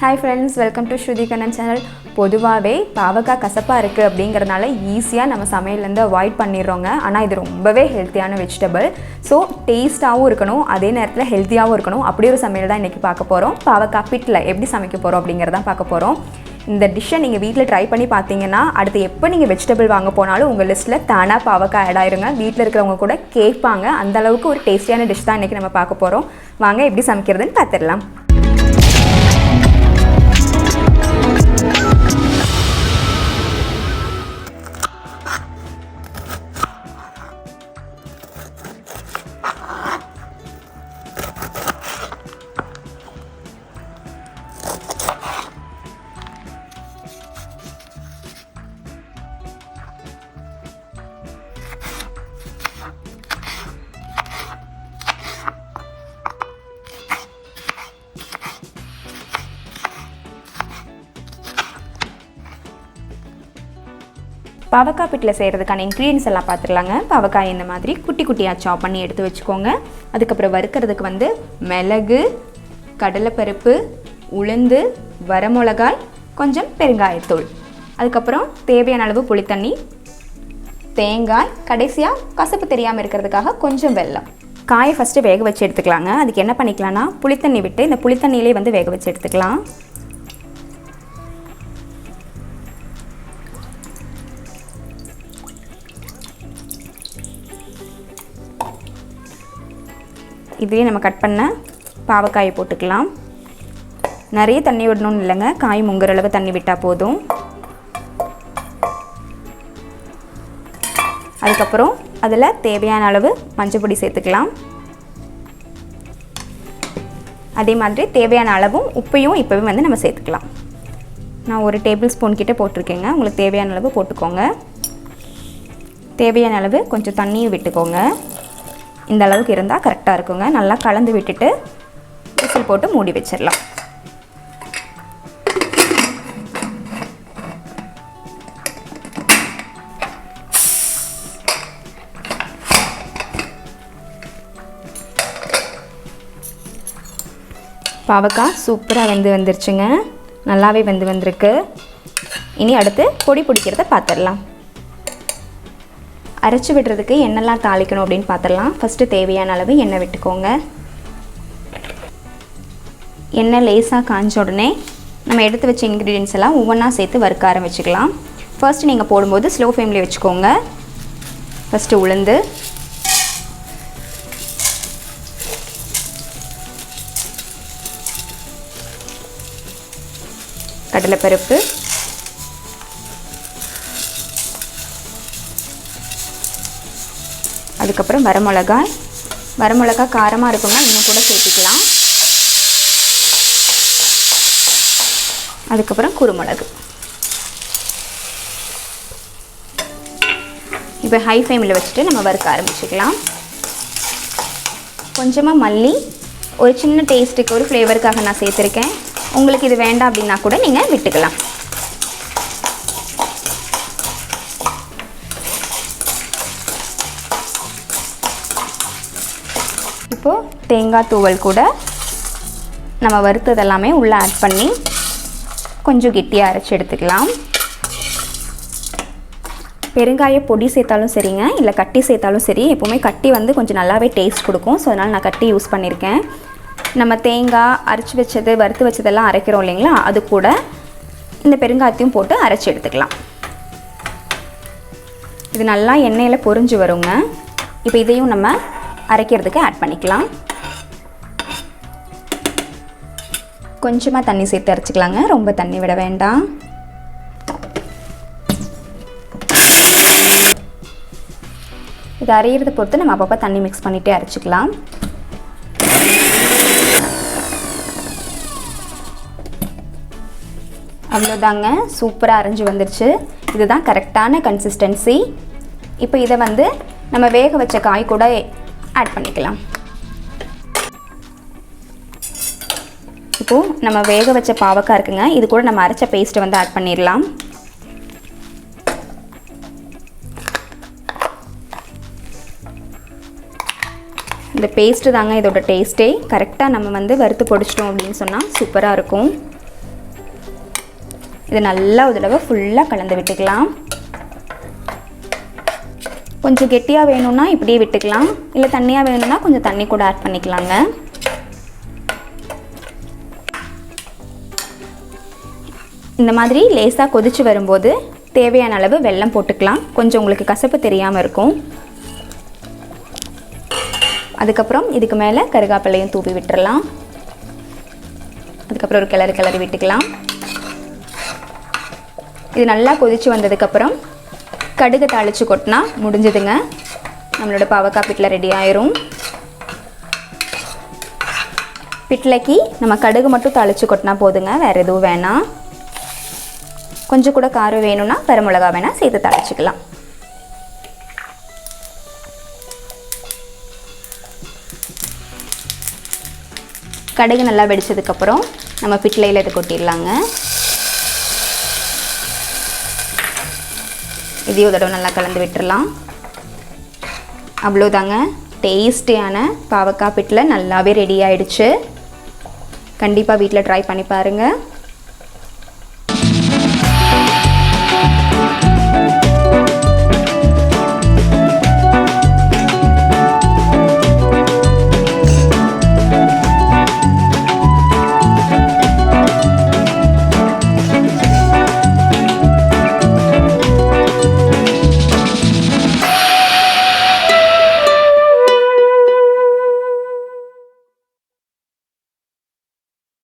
Hi friends, welcome to Shruti Kannan channel. பொதுவாவே பாவக்காய் கசப்பா இருக்கு அப்படிங்கறனால ஈஸியா நம்ம சமையல்ல இருந்து அவாய்ட் பண்ணிரோங்க. ஆனா இது ரொம்பவே ஹெல்தியான வெஜிடபிள். சோ டேஸ்டாவும் இருக்கணும், அதே நேரத்துல ஹெல்தியாவும் இருக்கணும். அப்படி ஒரு சமையல் தான் இன்னைக்கு பார்க்க போறோம். பாவக்காய் பிட்லை எப்படி சமைக்க போறோம் அப்படிங்கறத பார்க்க போறோம். இந்த டிஷ்ஷை நீங்க வீட்ல ட்ரை பண்ணி பாத்தீங்கன்னா அடுத்து எப்ப நீங்க வெஜிடபிள் வாங்க போனாலும் உங்க லிஸ்ட்ல தானா பாவக்காய் ஆட் ஆயிருங்க. வீட்ல இருக்கிறவங்க கூட கேட்பாங்க. அந்த அளவுக்கு ஒரு டேஸ்டியான டிஷ் தான் இன்னைக்கு நம்ம பார்க்க போறோம். வாங்க எப்படி சமைக்கிறதுன்னு பார்த்திடலாம். பாவக்காய் பிட்லை செய்கிறதுக்கான இன்க்ரீடியன்ஸ் எல்லாம் பார்த்துடலாங்க. பாவக்காய் இந்த மாதிரி குட்டி குட்டியாக சாப் பண்ணி எடுத்து வச்சுக்கோங்க. அதுக்கப்புறம் வறுக்கிறதுக்கு மிளகு, கடலைப்பருப்பு, உளுந்து, வரமிளகாய், கொஞ்சம் பெருங்காயத்தூள், அதுக்கப்புறம் தேவையான அளவு புளித்தண்ணி, தேங்காய், கடைசியாக கசப்பு தெரியாமல் இருக்கிறதுக்காக கொஞ்சம் வெல்லம். காயை ஃபஸ்ட்டு வேக வச்சு எடுத்துக்கலாங்க. அதுக்கு என்ன பண்ணிக்கலாம்னா புளித்தண்ணி விட்டு இந்த புளித்தண்ணியிலே வேக வச்சு எடுத்துக்கலாம். இதையே நம்ம கட் பண்ண பாவக்காயை போட்டுக்கலாம். நிறைய தண்ணி விடணும்னு இல்லைங்க, காய் முங்குற அளவு தண்ணி விட்டால் போதும். அதுக்கப்புறம் அதில் தேவையான அளவு மஞ்சள் பொடி சேர்த்துக்கலாம். அதே மாதிரி தேவையான அளவும் உப்பையும் இப்போவே நம்ம சேர்த்துக்கலாம். நான் 1 டேபிள் ஸ்பூன் கிட்ட போட்டிருக்கேங்க. உங்களுக்கு தேவையான அளவு போட்டுக்கோங்க. தேவையான அளவு கொஞ்சம் தண்ணியும் விட்டுக்கோங்க. இந்த அளவுக்கு இருந்தால் கரெக்டாக இருக்குங்க. நல்லா கலந்து விட்டுட்டு விசில் போட்டு மூடி வச்சிடலாம். பாவக்காய் சூப்பராக வந்துருச்சுங்க. நல்லாவே வந்திருக்கு. இனி அடுத்து பொடி பிடிக்கிறத பார்த்துடலாம். அரைச்சி விடுறதுக்கு என்னெல்லாம் தாளிக்கணும் அப்படின்னு பார்த்துடலாம். ஃபஸ்ட்டு தேவையான அளவு எண்ணெய் விட்டுக்கோங்க. எண்ணெய் லேசாக காஞ்ச உடனே நம்ம எடுத்து வச்ச இன்க்ரீடியன்ஸ் எல்லாம் ஒவ்வொன்றா சேர்த்து வறுக்க ஆரம்பிச்சுக்கலாம். ஃபர்ஸ்ட் நீங்கள் போடும்போது ஸ்லோ ஃப்ளேமில் வச்சுக்கோங்க. ஃபஸ்ட்டு உளுந்து, கடலைப்பருப்பு, அதுக்கப்புறம் வரமிளகாய் காரமாக இருக்குன்னா இன்னும் கூட சேர்த்துக்கலாம். அதுக்கப்புறம் குருமிளகு. இப்போ ஹை ஃப்ளேமில் வச்சுட்டு நம்ம வறுக்க ஆரம்பிச்சுக்கலாம். கொஞ்சமாக மல்லி, ஒரு சின்ன டேஸ்ட்டுக்கு ஒரு ஃப்ளேவருக்காக நான் சேர்த்துருக்கேன். உங்களுக்கு இது வேண்டாம் அப்படின்னா கூட நீங்கள் விட்டுக்கலாம். இப்போது தேங்காய் தூவல் கூட நம்ம வறுத்தது எல்லாமே உள்ளே ஆட் பண்ணி கொஞ்சம் கெட்டியாக அரைச்சி எடுத்துக்கலாம். பெருங்காய பொடி சேர்த்தாலும் சரிங்க, இல்லை கட்டி சேர்த்தாலும் சரி. எப்போவுமே கட்டி கொஞ்சம் நல்லாவே டேஸ்ட் கொடுக்கும். ஸோ அதனால் நான் கட்டி யூஸ் பண்ணியிருக்கேன். நம்ம தேங்காய் அரைச்சி வச்சது வறுத்து வச்சதெல்லாம் அரைக்கிறோம் இல்லைங்களா, அது கூட இந்த பெருங்காயத்தையும் போட்டு அரைச்சி எடுத்துக்கலாம். இது நல்லா எண்ணெயில் பொரிஞ்சு வருங்க. இப்போ இதையும் நம்ம அரைக்கிறதுக்கு ஆட் பண்ணிக்கலாம். கொஞ்சமாக தண்ணி சேர்த்து அரைச்சிக்கலாங்க, ரொம்ப தண்ணி விட வேண்டாம். இது அரையிறத பொறுத்து நம்ம அப்பப்போ தண்ணி மிக்ஸ் பண்ணிகிட்டே அரைச்சிக்கலாம். அவ்வளோதாங்க, சூப்பராக அரைஞ்சி வந்துருச்சு. இதுதான் கரெக்டான கன்சிஸ்டன்சி. இப்போ இதை நம்ம வேக வச்ச காய் கூட ஆட் பண்ணிக்கலாம். இப்போது நம்ம வேக வச்ச பாவக்காய் இருக்குங்க, இது கூட நம்ம அரைச்ச பேஸ்ட்டை ஆட் பண்ணிடலாம். இந்த பேஸ்ட்டு தாங்க இதோட டேஸ்ட்டே. கரெக்டாக நம்ம வறுத்து பொடிச்சிட்டோம் அப்படின்னு சொன்னால் சூப்பராக இருக்கும். இது நல்லா ஒரு தடவை ஃபுல்லாக கலந்து விட்டுக்கலாம். கொஞ்சம் கெட்டியாக வேணும்னா இப்படியே விட்டுக்கலாம், இல்லை தண்ணியாக வேணும்னா கொஞ்சம் தண்ணி கூட ஆட் பண்ணிக்கலாங்க. இந்த மாதிரி லேசாக கொதிச்சு வரும்போது தேவையான அளவு வெல்லம் போட்டுக்கலாம். கொஞ்சம் உங்களுக்கு கசப்பு தெரியாமல் இருக்கும். அதுக்கப்புறம் இதுக்கு மேலே கருகாப்பிலையும் தூவி விட்டுறலாம். அதுக்கப்புறம் ஒரு கிளறி விட்டுக்கலாம். இது நல்லா கொதிச்சு வந்ததுக்கப்புறம் கடுகு தாளித்து கொட்டினா முடிஞ்சதுங்க. நம்மளோட பாவக்காய் பிட்லை ரெடி ஆயிரும். பிட்லைக்கு நம்ம கடுகு மட்டும் தாளித்து கொட்டினா போதுங்க, வேறு எதுவும் வேணாம். கொஞ்சம் கூட காரம் வேணும்னா வரமிளகா வேணால் சேர்த்து தாளிச்சிக்கலாம். கடுகு நல்லா வெடிச்சதுக்கப்புறம் நம்ம பிட்லையில் இது கொட்டிடலாங்க. இதையும் ஒரு தடவை நல்லா கலந்து விட்டுடலாம். அவ்வளோதாங்க, டேஸ்டியான பாவக்காய் பிட்லை நல்லாவே ரெடி ஆயிடுச்சு. கண்டிப்பாக வீட்டில் ட்ரை பண்ணி பாருங்கள்.